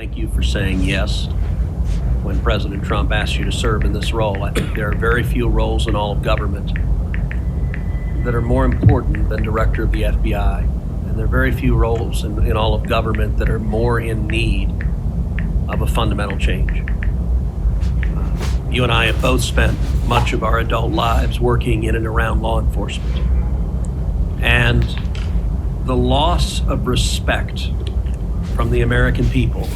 Thank you for saying yes when President Trump asked you to serve in this role. I think there are very few roles in all of government that are more important than director of the FBI. And there are very few roles in all of government that are more in need of a fundamental change. You and I have both spent much of our adult lives working in and around law enforcement. And the loss of respect from the American people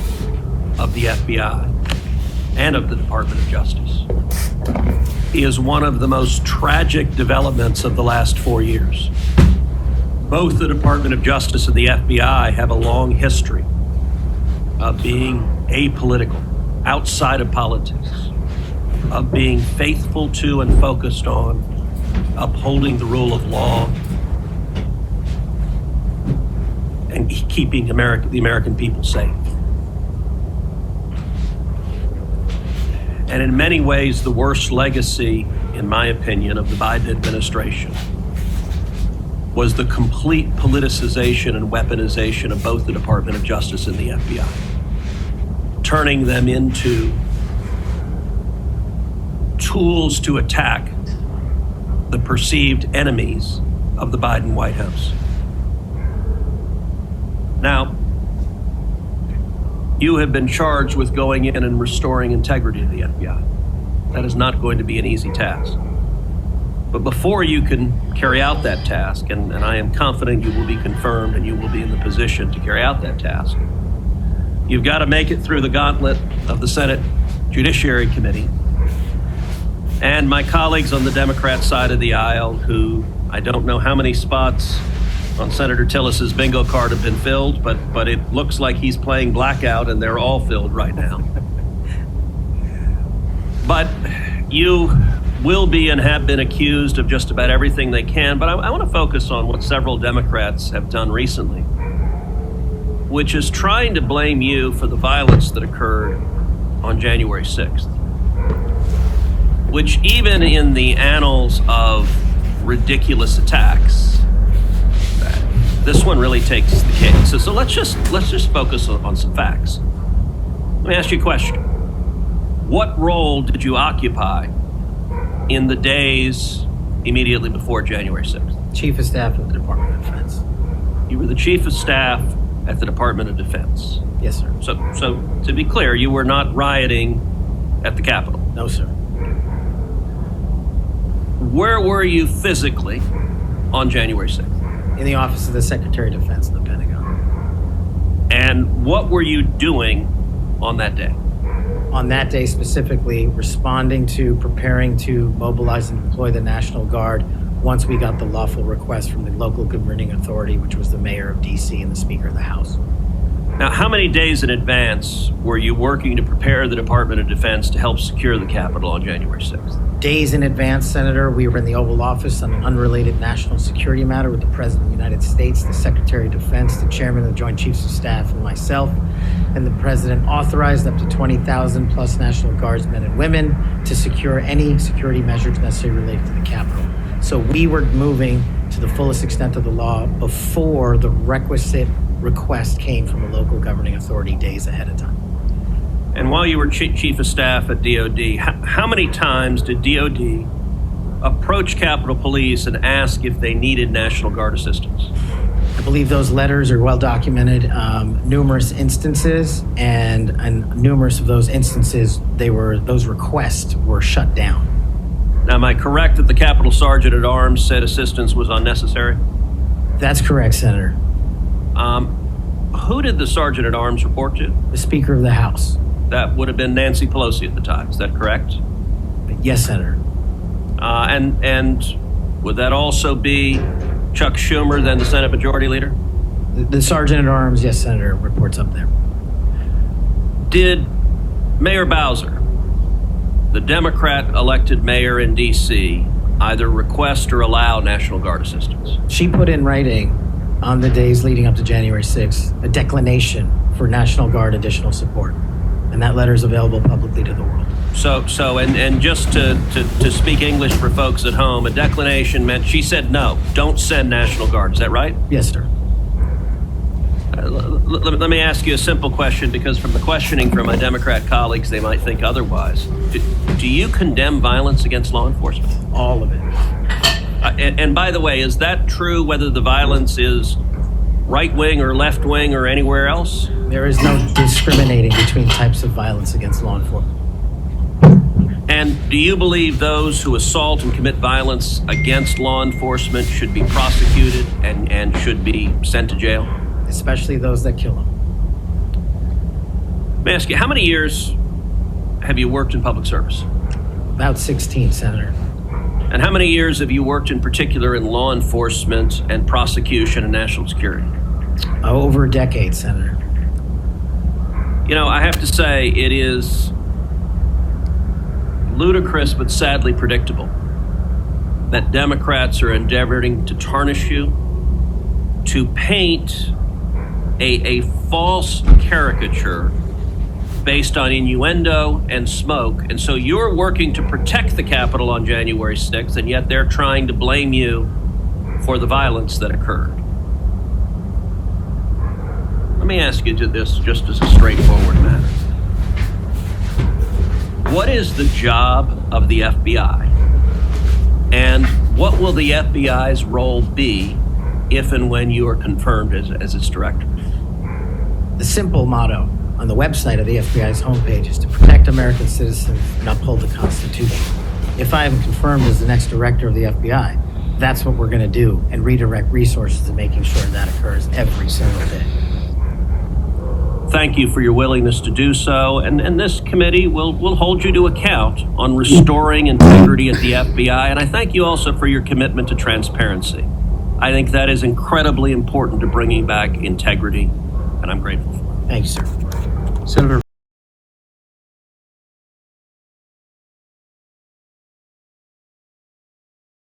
of the FBI and of the Department of Justice is one of the most tragic developments of the last 4 years. Both the Department of Justice and the FBI have a long history of being apolitical, outside of politics, of being faithful to and focused on upholding the rule of law and keeping the American people safe. And in many ways, the worst legacy, in my opinion, of the Biden administration was the complete politicization and weaponization of both the Department of Justice and the FBI, turning them into tools to attack the perceived enemies of the Biden White House. Now, you have been charged with going in and restoring integrity to the FBI. That is not going to be an easy task. But before you can carry out that task, and I am confident you will be confirmed and you will be in the position to carry out that task, you've got to make it through the gauntlet of the Senate Judiciary Committee and my colleagues on the Democrat side of the aisle, who I don't know how many spots on Senator Tillis's bingo card have been filled, but it looks like he's playing blackout and they're all filled right now. But you will be and have been accused of just about everything they can, but I want to focus on what several Democrats have done recently, which is trying to blame you for the violence that occurred on January 6th, which even in the annals of ridiculous attacks, this one really takes the cake. So let's just focus on some facts. Let me ask you a question. What role did you occupy in the days immediately before January 6th? Chief of Staff of the Department of Defense. You were the Chief of Staff at the Department of Defense. Yes, sir. So to be clear, you were not rioting at the Capitol. No, sir. Where were you physically on January 6th? In the office of the Secretary of Defense of the Pentagon. And what were you doing on that day? On that day specifically, responding to, preparing to mobilize and deploy the National Guard once we got the lawful request from the local governing authority, which was the mayor of DC and the Speaker of the House. Now, how many days in advance were you working to prepare the Department of Defense to help secure the Capitol on January 6th? Days in advance, Senator. We were in the Oval Office on an unrelated national security matter with the President of the United States, the Secretary of Defense, the Chairman of the Joint Chiefs of Staff, and myself. And the President authorized up to 20,000 plus National Guardsmen and women to secure any security measures necessary related to the Capitol. So we were moving to the fullest extent of the law before the requisite request came from a local governing authority days ahead of time. And while you were Chief of Staff at DOD, how many times did DOD approach Capitol Police and ask if they needed National Guard assistance? I believe those letters are well documented, numerous instances, and numerous of those instances, those requests were shut down. Now, am I correct that the Capitol Sergeant at Arms said assistance was unnecessary? That's correct, Senator. Who did the Sergeant at Arms report to? The Speaker of the House. That would have been Nancy Pelosi at the time, is that correct? Yes, Senator. And would that also be Chuck Schumer, then the Senate Majority Leader? The Sergeant at Arms, yes, Senator, reports up there. Did Mayor Bowser, the Democrat elected mayor in D.C., either request or allow National Guard assistance? She put in writing on the days leading up to January 6th a declination for National Guard additional support. And that letter is available publicly to the world. And just to speak English for folks at home, a declination meant she said no, don't send National Guard. Is that right? Yes, sir. Let me ask you a simple question, because from the questioning from my Democrat colleagues, they might think otherwise. Do you condemn violence against law enforcement? All of it. And by the way, is that true whether the violence is right-wing or left-wing or anywhere else? There is no discriminating between types of violence against law enforcement. And do you believe those who assault and commit violence against law enforcement should be prosecuted and should be sent to jail? Especially those that kill them. Let me ask you, how many years have you worked in public service? About 16, Senator. And how many years have you worked in particular in law enforcement and prosecution and national security? Over a decade, Senator. You know, I have to say it is ludicrous but sadly predictable that Democrats are endeavoring to tarnish you, to paint a false caricature based on innuendo and smoke. And so you're working to protect the Capitol on January 6th, and yet they're trying to blame you for the violence that occurred. Let me ask you this just as a straightforward matter. What is the job of the FBI? And what will the FBI's role be if and when you are confirmed as its director? The simple motto on the website of the FBI's homepage is to protect American citizens and uphold the Constitution. If I am confirmed as the next director of the FBI, that's what we're going to do, and redirect resources to making sure that occurs every single day. Thank you for your willingness to do so, and this committee will hold you to account on restoring integrity at the FBI, and I thank you also for your commitment to transparency. I think that is incredibly important to bringing back integrity, and I'm grateful for it. Thank you, sir. Senator